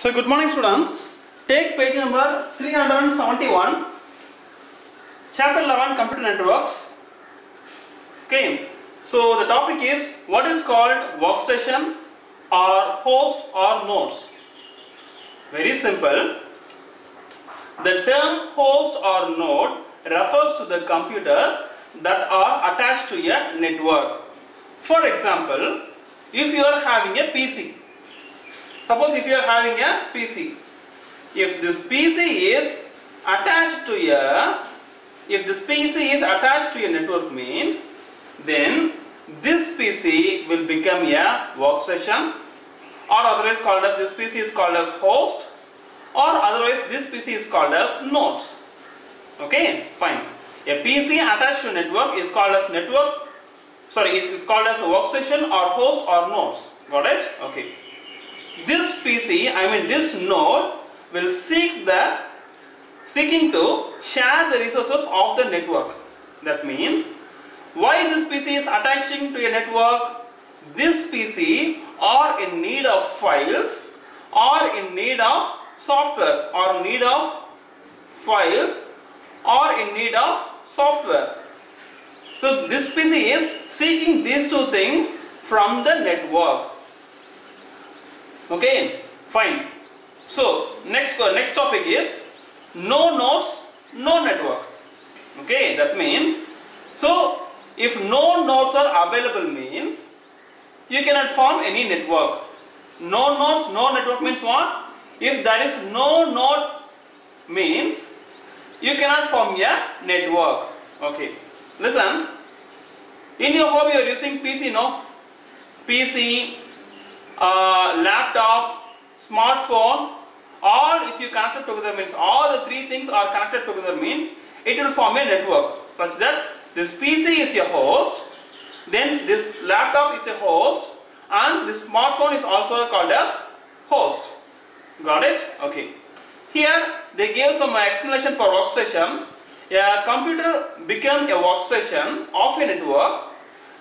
So good morning students, take page number 371, chapter 11 computer networks. Okay, so the topic is what is called workstation or host or nodes. Very simple, the term host or node refers to the computers that are attached to a network. For example, if you are having a PC, suppose if you are having a PC, if this PC is attached to a network means, then this PC will become a workstation, or otherwise called as this PC is called as host, or otherwise this PC is called as nodes. Okay, fine. A PC attached to a network is called as is called as a workstation or host or nodes. Got it? Okay. This PC, this node will seeking to share the resources of the network. That means, why this PC is attaching to a network? This PC are in need of files, or in need of software, or need of files, or in need of software. So this PC is seeking these two things from the network. Okay, fine. So next topic is no nodes, no network. Okay, that means, so if no nodes are available means you cannot form any network. No nodes, no network means what? If there is no node means you cannot form a network. Okay, listen. In your home you are using PC, no? PC, laptop, smartphone, all if you connect it together means, all the three things are connected together means it will form a network, such that this PC is a host, then this laptop is a host, and this smartphone is also called as host. Got it? Okay. Here they gave some explanation for workstation. A computer becomes a workstation of a network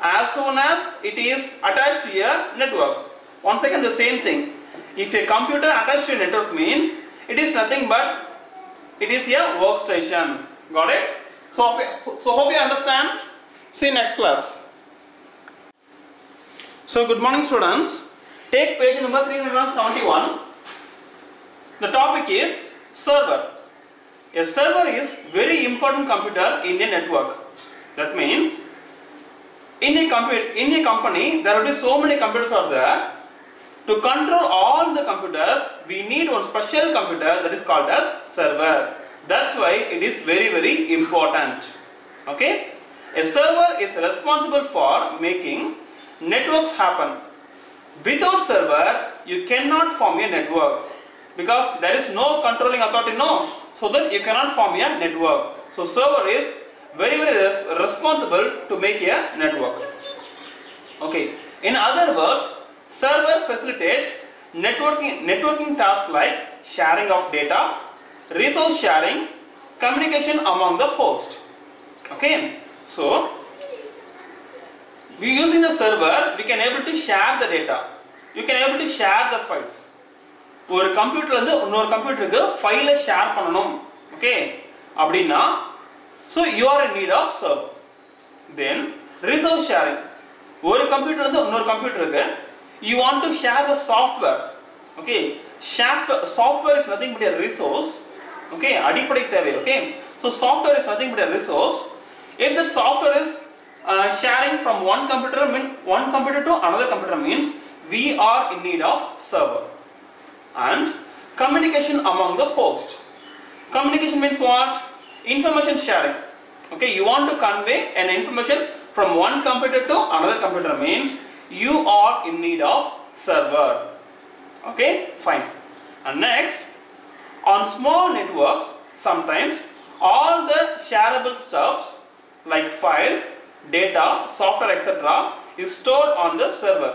as soon as it is attached to a network. Once again the same thing. If a computer attached to a network means it is nothing but it is a workstation. Got it? So hope you understand. See you next class. So good morning students. Take page number 371. The topic is server. A server is very important computer in a network. That means in a company there will be so many computers are there. To control all the computers, we need one special computer that is called as server. That's why it is very, very important. Okay? A server is responsible for making networks happen. Without server, you cannot form a network because there is no controlling authority, no. So that you cannot form a network. So server is very, very responsible to make a network. Okay. In other words, server facilitates networking tasks like sharing of data, resource sharing, communication among the host. Okay, so using the server we can able to share the data. You can able to share the files. ஒரு கம்ப்யூட்டர்ல இருந்து இன்னொரு கம்ப்யூட்டருக்கு ஃபைலை share பண்ணனும். Okay, அப்படினா so you are in need of server. Then resource sharing. ஒரு கம்ப்யூட்டர்ல இருந்து இன்னொரு கம்ப்யூட்டருக்கு you want to share the software. Okay, software is nothing but a resource. Okay, அடிப்படை தேவை. Okay, so software is nothing but a resource. If the software is sharing from one computer to another computer means we are in need of server. And communication among the host. Communication means what? Information sharing. Okay, you want to convey an information from one computer to another computer means you are in need of server. Okay, fine. And next, on small networks, sometimes all the shareable stuffs like files, data, software, etc. is stored on the server.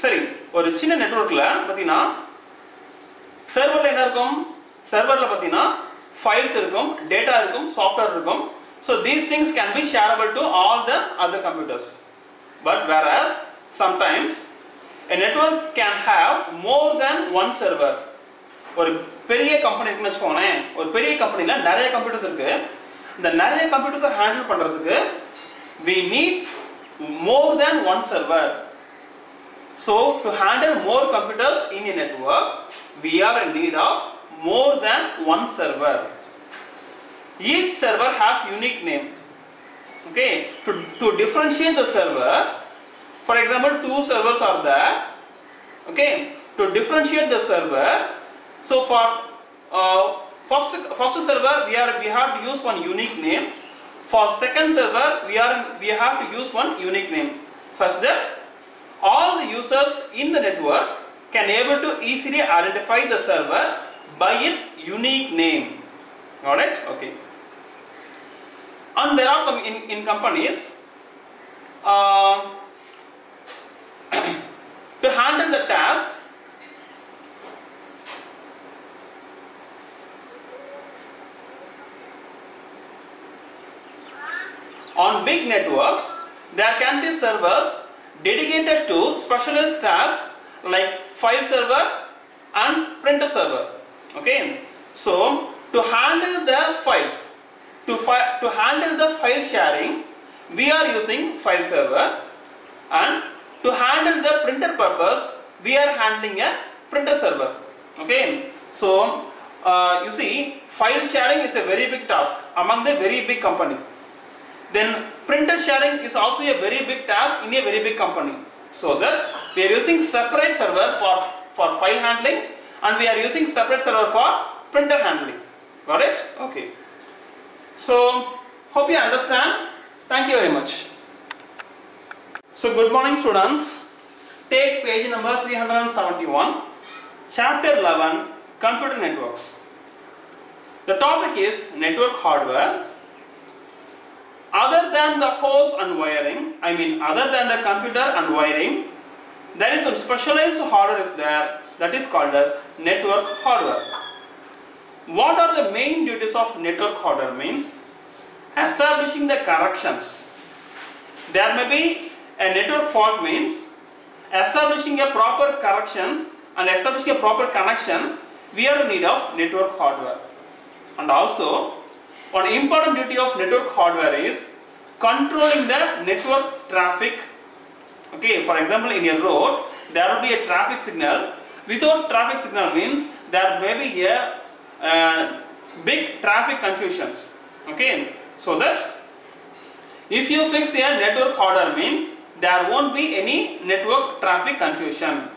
சரி, ஒரு சின்ன நெட்வொர்க்ல பாத்தீனா சர்வர்ல என்ன இருக்கும்? சர்வர்ல பாத்தீனா files இருக்கும், data இருக்கும், software இருக்கும். So these things can be shareable to all the other computers. But whereas sometimes a network can have more than one server. ஒரு பெரிய கம்பெனி இருக்குன்னு வச்சுக்கோங்களேன், ஒரு பெரிய கம்பெனில நிறைய கம்ப்யூட்டர்ஸ் இருக்கு. இந்த நிறைய கம்ப்யூட்டர்ஸை ஹேண்டில் பண்றதுக்கு we need more than one server. So to handle more computers in a network, we are in need of more than one server. Each server has unique name. Okay, to differentiate the server, for example, two servers are there. Okay, to differentiate the server, so for first server we have to use one unique name. For second server we have to use one unique name, such that all the users in the network can able to easily identify the server by its unique name. Got it? Okay. And there are some in companies to handle the task, on big networks there can be servers dedicated to specialist tasks like file server and printer server. Okay, so to handle the files, to handle the file sharing, we are using file server, and to handle the printer purpose we are handling a printer server. Okay, so you see, file sharing is a very big task among the very big company. Then printer sharing is also a very big task in a very big company. So that we are using separate server for file handling, and we are using separate server for printer handling. Got it? Okay. So hope you understand. Thank you very much. So good morning students. Take page number 371, chapter 11, computer networks. The topic is network hardware. Other than the host and wiring, other than the computer and wiring, there is some specialized hardware is there, that is called as network hardware. What are the main duties of network hardware? Means establishing the connections. There may be a network fault, means establishing a proper corrections and establishing a proper connection, we are in need of network hardware. And also, one important duty of network hardware is controlling the network traffic. Okay, for example, in a road there will be a traffic signal. Without traffic signal means there may be a big traffic confusions. Okay, so that if you fix a network hardware means there won't be any network traffic confusion.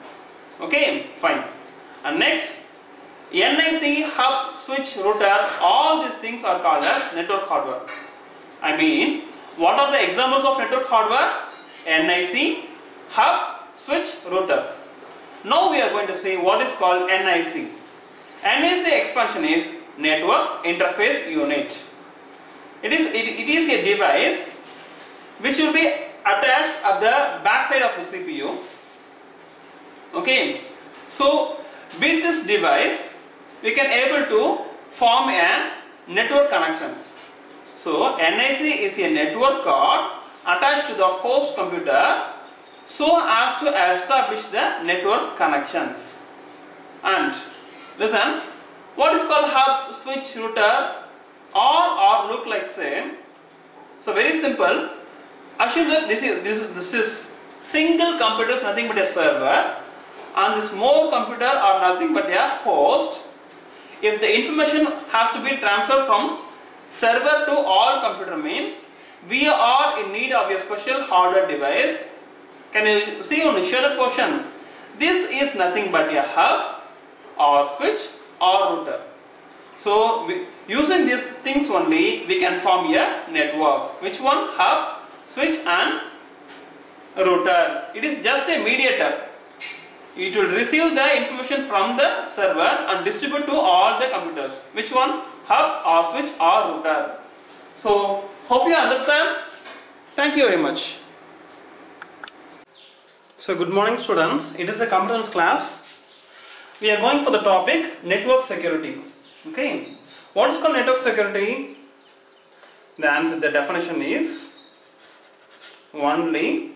Okay, fine. And next, NIC, hub, switch, router, all these things are called as network hardware. What are the examples of network hardware? NIC, hub, switch, router. Now we are going to see what is called NIC. NIC expansion is network interface unit. It is a device which will be attached at the back side of the CPU. Okay, so with this device we can able to form a network connections. So NIC is a network card attached to the host computer so as to establish the network connections. And listen, what is called hub, switch, router? All are look like same. So very simple. Assume that this is single computer is nothing but a server, and this more computer are nothing but a host. If the information has to be transferred from server to all computer means we are in need of a special hardware device. Can you see on the shaded portion? This is nothing but a hub or switch or router. So using these things only we can form a network. Which one? Hub, switch and router. It is just a mediator. It will receive the information from the server and distribute to all the computers. Which one? Hub or switch or router. So hope you understand. Thank you very much. So good morning students. It is a computer science class. We are going for the topic network security. Okay. What is called network security? The definition is only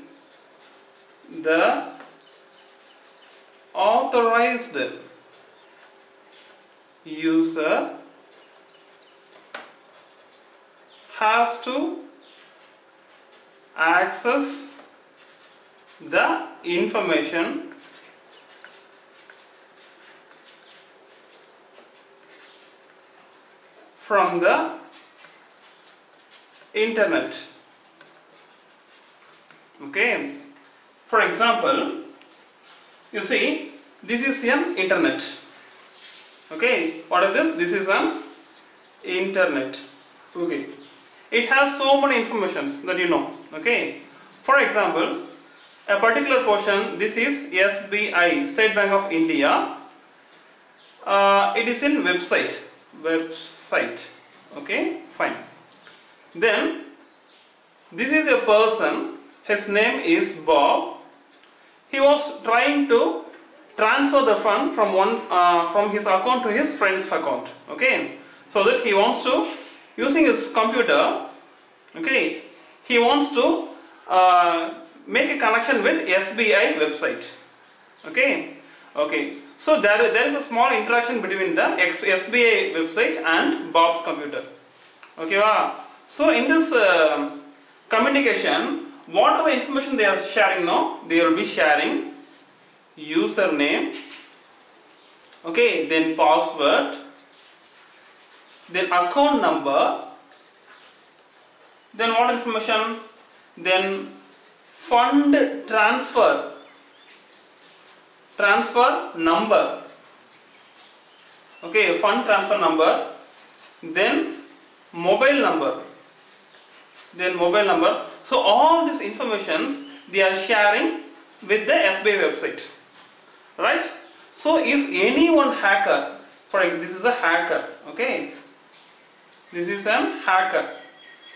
the authorized user has to access the information from the internet. Okay, for example, you see this is an internet. Okay, what is this? This is an internet. Okay, it has so many informations that you know. Okay, for example, a particular portion, this is SBI, State Bank of India. It is in website. Okay, fine. Then this is a person, his name is Bob. He was trying to transfer the fund from from his account to his friend's account. Okay, so that he wants to, using his computer, okay, he wants to make a connection with SBI website. Okay, so there is a small interaction between the SBI website and Bob's computer. Okay, so in this communication, what are the information they are sharing now? They will be sharing username, okay, then password, then account number, then what information? Then fund transfer number, okay, fund transfer number, then mobile number, so all these informations they are sharing with the SBI website, right? So if any one hacker, for example, this is a hacker, okay, this is a hacker,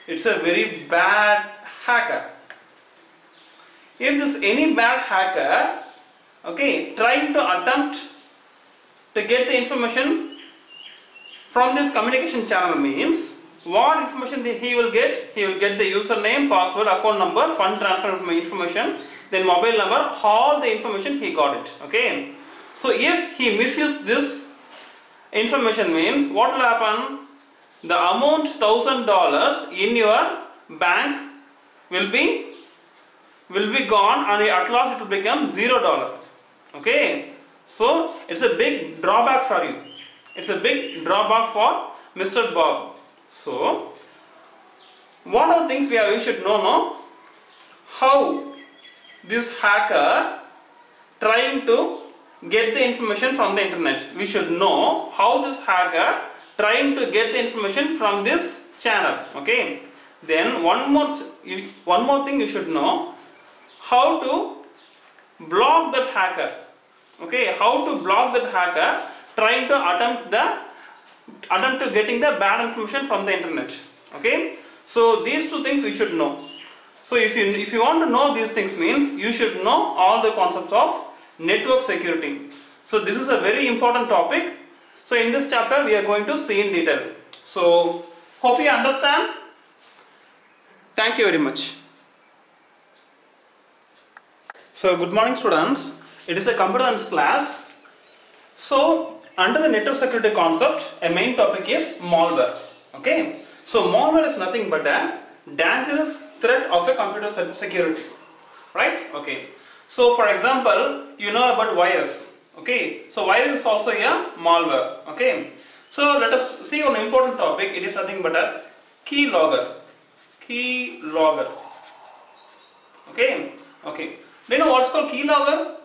it's a very bad hacker. If this any bad hacker, okay, trying to attempt to get the information from this communication channel, means what information he will get? He will get the username, password, account number, fund transfer information, then mobile number, all the information he got it. Okay, so if he misuses this information, means what will happen? The amount $1,000 in your bank will be gone, and at last it will become $0. Okay, so it's a big drawback for you. It's a big drawback for Mr. Bob. So what are the things we should know now? How this hacker trying to get the information from the internet. We should know how this hacker trying to get the information from this channel. Okay, then one more thing you should know, how to block that hacker. Okay, how to block that hacker trying to attempt to getting the bad information from the internet. Okay, so these two things we should know. So if you want to know these things, means you should know all the concepts of network security. So this is a very important topic. So in this chapter we are going to see in detail. So hope you understand. Thank you very much. So good morning students. It is a computer science class. So under the network security concept, a main topic is malware. Okay, so malware is nothing but a dangerous threat of a computer security, right? Okay, so for example, you know about virus. Okay, so virus is also a malware. Okay, so let us see one important topic. It is nothing but a keylogger. Okay, do you know what's called keylogger?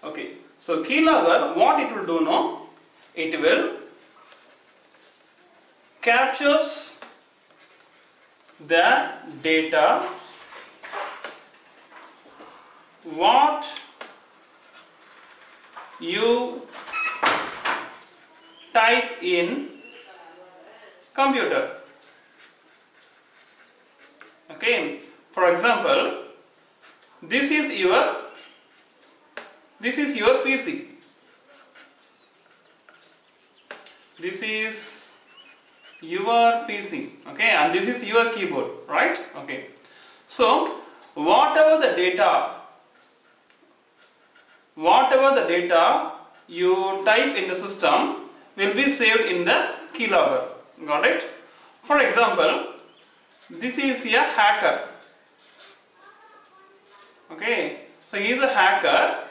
Okay, so keylogger, what it will do now? It will captures the data what you type in computer. Okay, for example, this is your PC. This is your PC, okay, and this is your keyboard, right? Okay, so whatever the data whatever the data you type in the system will be saved in the keylogger. Got it? For example, this is a hacker. Okay, so he is a hacker.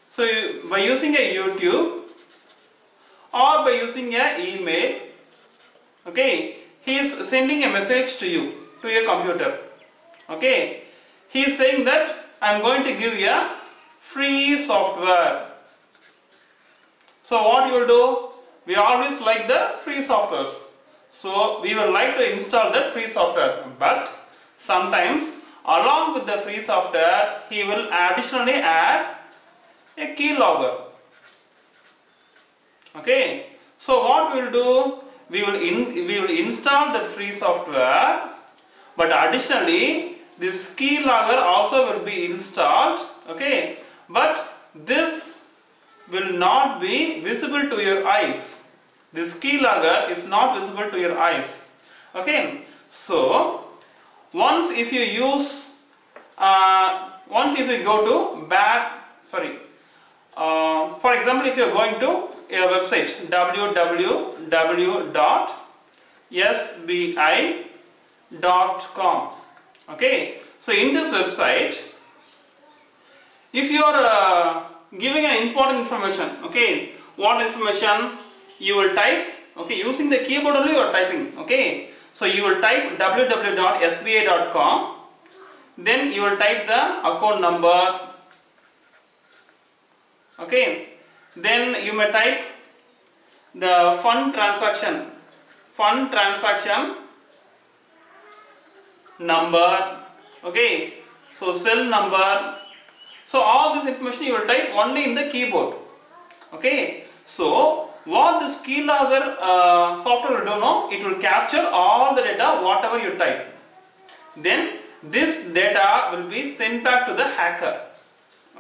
So by using a YouTube or by using a email, okay, he is sending a message to you, to your computer. Okay, he is saying that I am going to give you a free software. So what you will do? We always like the free softwares. So we will like to install that free software. But sometimes along with the free software, he will additionally add a keylogger. Okay. So what we will do? We will install that free software, but additionally this keylogger also will be installed. Okay. But this will not be visible to your eyes. This keylogger is not visible to your eyes. Okay. So once if you go to for example, if you are going to a website www.sbi.com. okay, so in this website, if you are giving an important information, okay, what information you will type, okay, using the keyboard only you are typing, okay, so you will type www.sbi.com, then you will type the account number, okay, then you may type the fund transaction number, okay, so cell number. So all this information you will type only in the keyboard. Okay. So what this keylogger software will do now, it will capture all the data whatever you type. Then this data will be sent back to the hacker.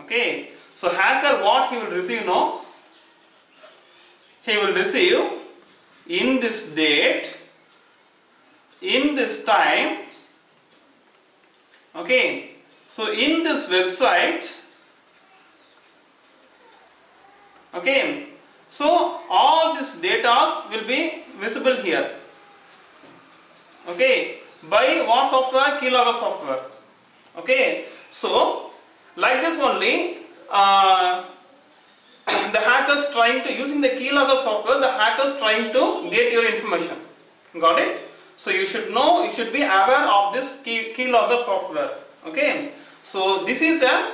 Okay. So hacker, what he will receive now? He will receive in this date, in this time. Okay. So in this website. Okay, so all this data will be visible here. Okay, by what software? Keylogger software. Okay, so like this only, the hackers trying to, using the keylogger software, the hackers trying to get your information. Got it? So you should know, you should be aware of this keylogger software. Okay, so this is a,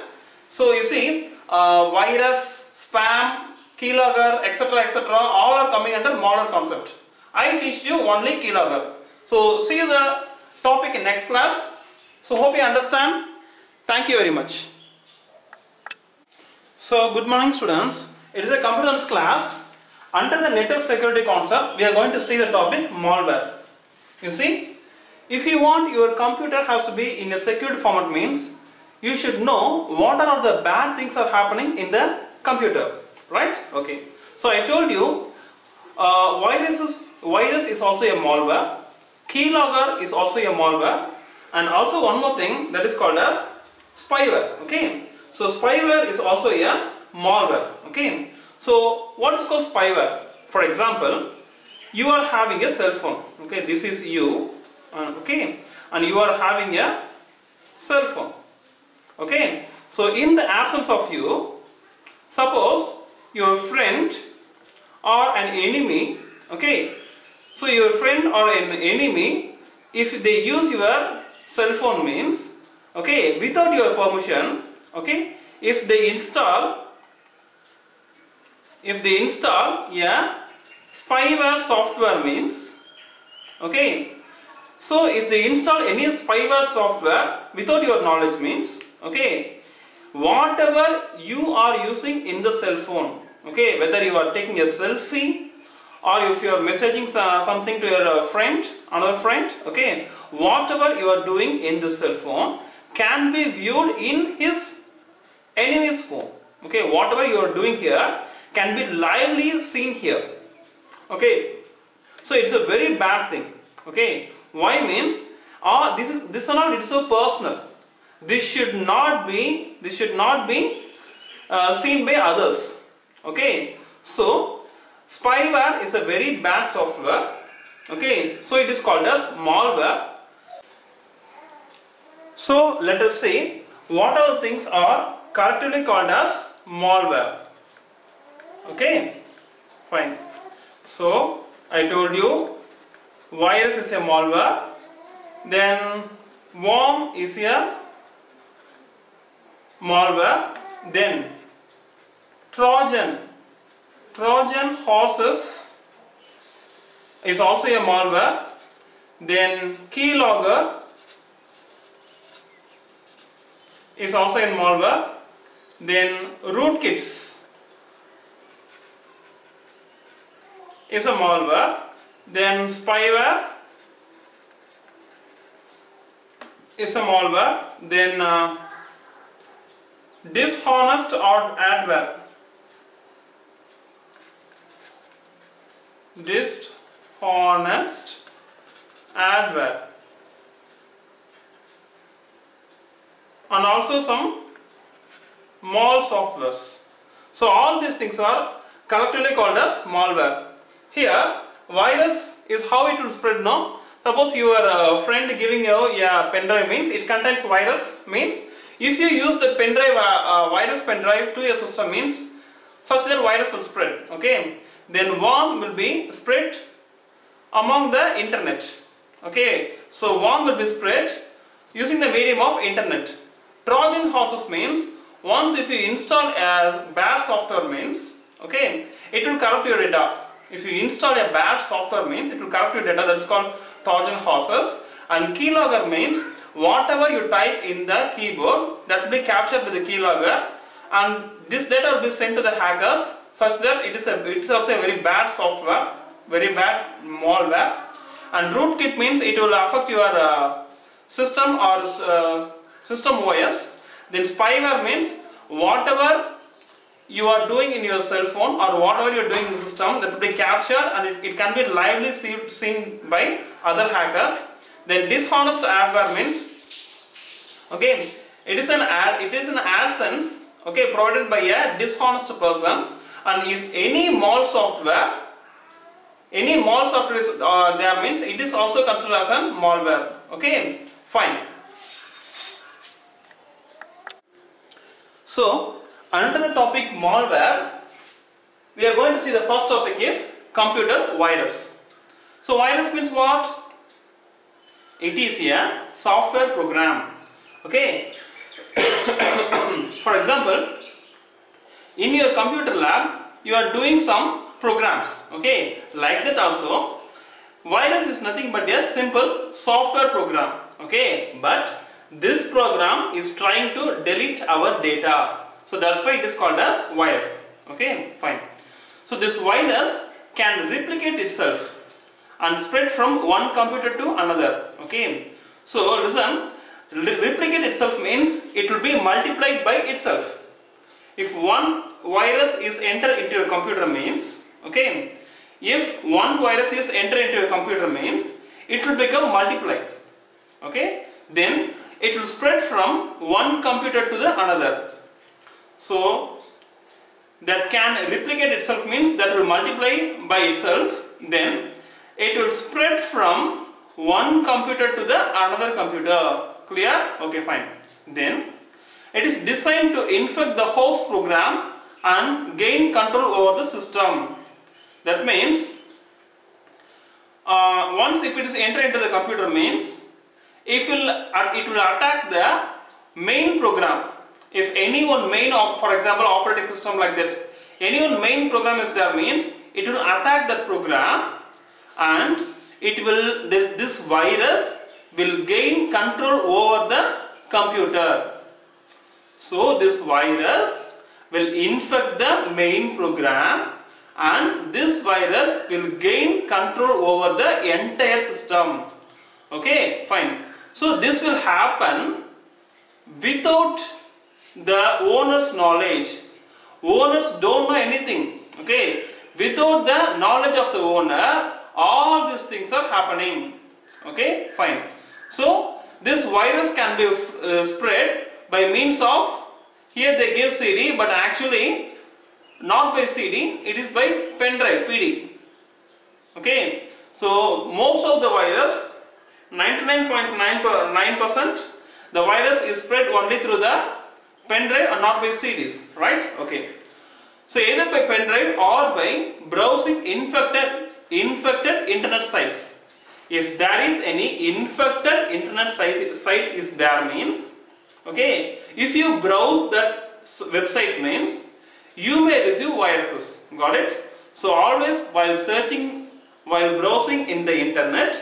so you see, virus, spam, keylogger, etc., all are coming under modern concept. I teach you only keylogger. So see the topic in next class. So hope you understand. Thank you very much. So good morning students. It is a computer science class. Under the network security concept, we are going to see the topic malware. You see, if you want your computer has to be in a secured format, means you should know what are the bad things are happening in the computer, right? Okay. So I told you, virus is also a malware. Keylogger is also a malware, and also one more thing that is called as spyware. Okay. So spyware is also a malware. Okay. So what is called spyware? For example, you are having a cell phone. Okay. This is you. Okay. And you are having a cell phone. Okay. So in the absence of you, suppose your friend or an enemy, okay, so your friend or an enemy, if they use your cell phone, means, okay, without your permission, okay, if they install a spyware software, means, okay, so if they install any spyware software without your knowledge, means, okay, whatever you are using in the cell phone, okay, whether you are taking a selfie or if you are messaging something to your friend, another friend, okay, whatever you are doing in the cell phone can be viewed in his enemy's phone. Okay, whatever you are doing here can be lively seen here. Okay, so it's a very bad thing. Okay, why? Means this and all, it's so personal. This should not be seen by others. Okay, so spyware is a very bad software. Okay, so it is called as malware. So let us see what all things are collectively called as malware. Okay, fine. So I told you virus is a malware, then worm is a malware, then Trojan horses is also a malware, then keylogger is also a malware, then rootkits is a malware, then spyware is a malware, then dishonest or adware, dishonest adware, and also some mal softwares. So all these things are collectively called as malware. Here virus is how it will spread now. Suppose your friend giving you a pen drive means it contains virus, means if you use the pen drive virus pen drive to your system means such that virus will spread. Okay, then worm will be spread among the internet. Okay, so worm will be spread using the medium of internet. Trojan horses means once if you install a bad software means, okay, it will corrupt your data. If you install a bad software means it will corrupt your data, that is called Trojan horses. And keylogger means whatever you type in the keyboard that will be captured by the keylogger, and this data will be sent to the hackers such that it is also a very bad software, very bad malware. And rootkit means it will affect your system or system OS. Then spyware means whatever you are doing in your cell phone or whatever you are doing in the system that will be captured and it can be lively seen by other hackers. Then dishonest adware means, okay, it is an AdSense, okay, provided by a dishonest person, and if any mal software is there means it is also considered as a malware. Okay, fine. So under the topic malware, we are going to see the first topic is computer virus. So virus means what? It is a software program. Okay. For example, in your computer lab, you are doing some programs. Okay. Like that also, virus is nothing but a simple software program. Okay. But this program is trying to delete our data. So that's why it is called as virus. Okay, fine. So this virus can replicate itself and spread from one computer to another. Okay. So listen, replicate itself means it will be multiplied by itself. If one virus is entered into your computer means, okay, if one virus is entered into your computer means it will become multiplied. Okay, then it will spread from one computer to the another. So that can replicate itself means that will multiply by itself, then it will spread from one computer to the another computer. Clear? Okay, fine. Then it is designed to infect the host program and gain control over the system. That means once if it is entered into the computer means it will attack the main program. If any one main, for example, operating system like that, any one main program is there means it will attack that program, and it will this virus will gain control over the computer. So this virus will infect the main program, and this virus will gain control over the entire system. Okay, fine. So this will happen without the owner's knowledge. Owners don't know anything. Okay, without the knowledge of the owner, all these things are happening. Okay, fine. So this virus can be spread by means of Here they give CD, but actually not by CD, it is by pen drive, PD. Okay, so most of the virus, 99.9%, the virus is spread only through the pen drive and not by CDs, right? Okay. So either by pen drive or by browsing infected internet sites. If there is any infected internet sites is there means, okay, if you browse that website means you may receive viruses. Got it? So always while searching, while browsing in the internet,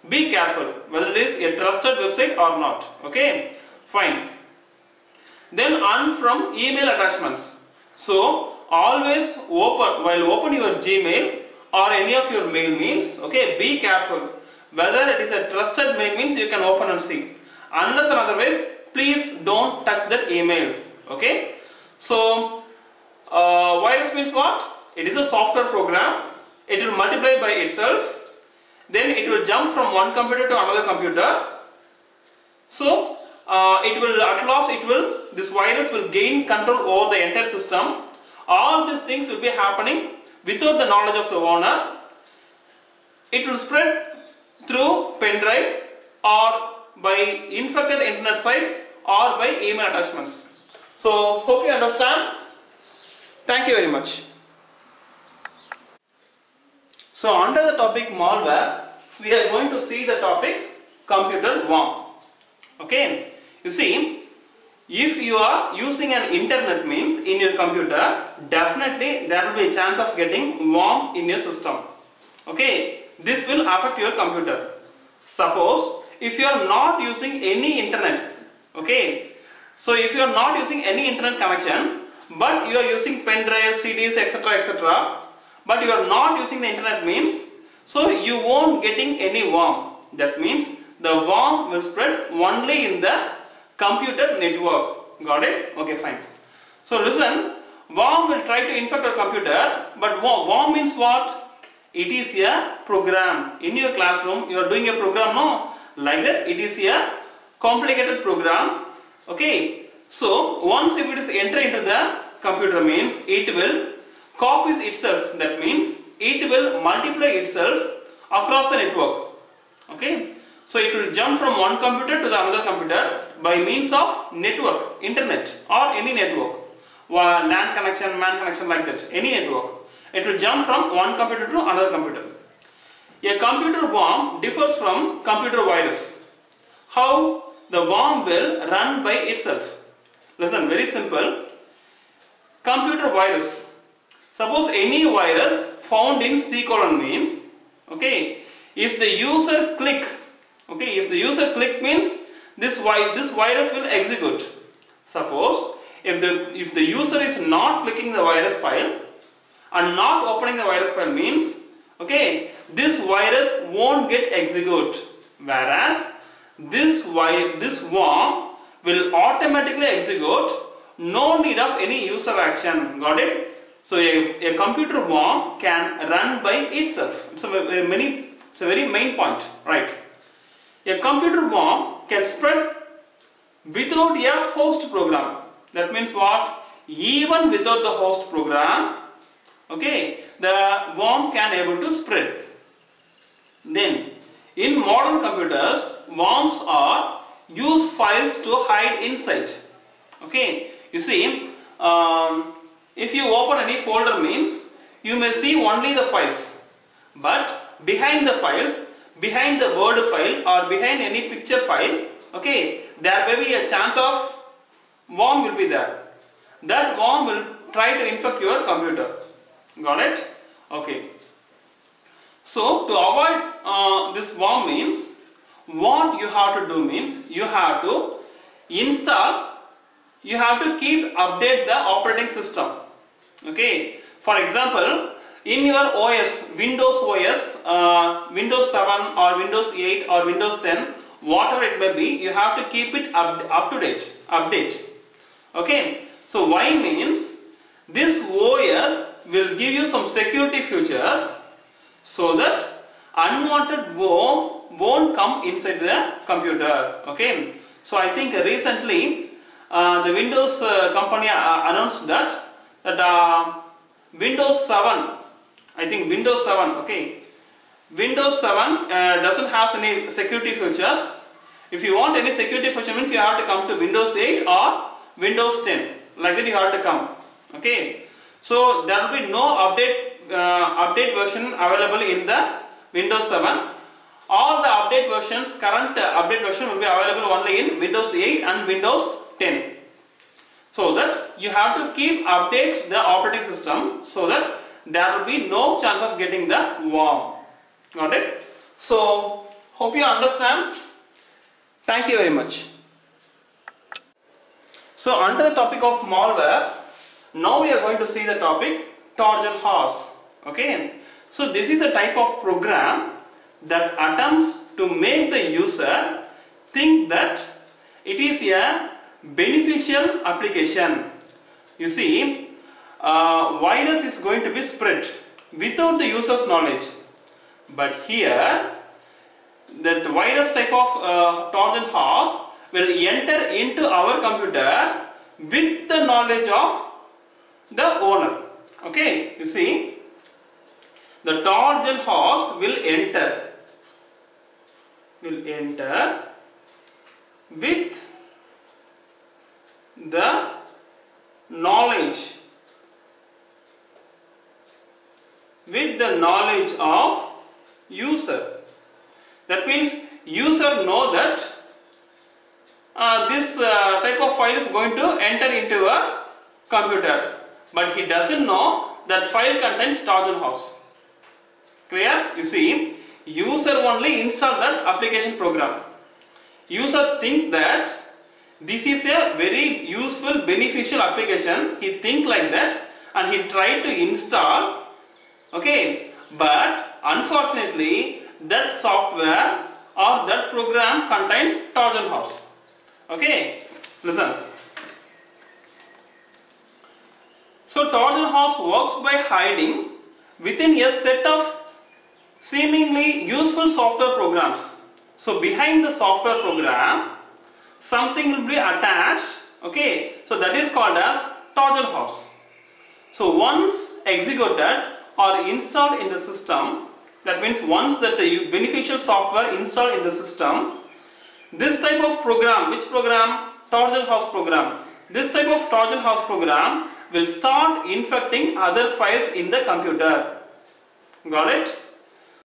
be careful whether it is a trusted website or not. Okay, fine. Then earn from email attachments. So always while open your Gmail or any of your mail means, okay, be careful whether it is a trusted mail means you can open and see. Unless and otherwise, please don't touch the emails. Okay. So virus means what? It is a software program. It will multiply by itself. Then it will jump from one computer to another computer. So it will at last this virus will gain control over the entire system. All these things will be happening without the knowledge of the owner. It will spread through pen drive or by infected internet sites or by email attachments. So hope you understand. Thank you very much. So under the topic malware, we are going to see the topic computer worm. Okay, you see, if you are using an internet means in your computer, definitely there will be a chance of getting worm in your system. Okay, this will affect your computer. Suppose if you are not using any internet, okay, so if you are not using any internet connection, but you are using pen drive, CDs, etc., etc., but you are not using the internet means, so you won't getting any worm. That means the worm will spread only in the computer network. Got it? Okay, fine. So listen, worm will try to infect your computer, but worm means what? It is a program. In your classroom, you are doing a program, no? Like that, it is a complicated program. Okay. So once if it is enter into the computer means it will copies itself. That means it will multiply itself across the network. Okay. So it will jump from one computer to the another computer by means of network, internet or any network, LAN connection, MAN connection, like that, any network. It will jump from one computer to another computer. A computer worm differs from computer virus. How the worm will run by itself? Listen, very simple. Computer virus. Suppose any virus found in C: means, okay, if the user click, okay, if the user click means this virus will execute. Suppose if the user is not clicking the virus file and not opening the virus file means, okay, this virus won't get execute, whereas this worm will automatically execute, no need of any user action. Got it? So a computer worm can run by itself. It's a very main point, right? A computer worm can spread without a host program. That means what? Even without the host program, okay, the worm can able to spread. Then in modern computers, worms are use files to hide inside. Okay, you see, if you open any folder means you may see only the files, but behind the files, behind the word file or behind any picture file, okay, there may be a chance of worm will be there. That worm will try to infect your computer. Got it? Okay. So to avoid this worm means, what you have to do means you have to install, you have to keep update the operating system. Okay. For example, in your OS, Windows OS, Windows 7 or Windows 8 or Windows 10, whatever it may be, you have to keep it up to date, update. Okay. So why means this OS will give you some security features so that unwanted worm won't come inside the computer. Okay. So I think recently the Windows company announced that Windows 7, I think Windows 7, okay, Windows 7 doesn't have any security features. If you want any security feature, means you have to come to Windows 8 or Windows 10, like that you have to come, okay. So there will be no update version available in the Windows 7. All the update versions, current update version will be available only in Windows 8 and Windows 10. So that you have to keep update the operating system, so that there will be no chance of getting the worm. Got it? So hope you understand. Thank you very much. So under the topic of malware, now we are going to see the topic Trojan horse. Okay. So this is a type of program that attempts to make the user think that it is a beneficial application. You see, virus is going to be spread without the user's knowledge. But here, that virus type of Trojan horse will enter into our computer with the knowledge of the owner. Okay, you see, the Trojan horse will enter with the knowledge of user. That means user know that this type of file is going to enter into a computer, but he doesn't know that file contains Trojan horse. Clear? You see, user only install that application program. User think that this is a very useful, beneficial application. He think like that and he try to install. Okay, but unfortunately that software or that program contains Trojan horse. Okay, listen. So Trojan horse works by hiding within a set of seemingly useful software programs. So behind the software program, something will be attached. Okay, so that is called as Trojan horse. So once executed or installed in the system, that means once that the beneficial software installed in the system, this type of program, which program? Trojan horse program. This type of Trojan horse program will start infecting other files in the computer. Got it?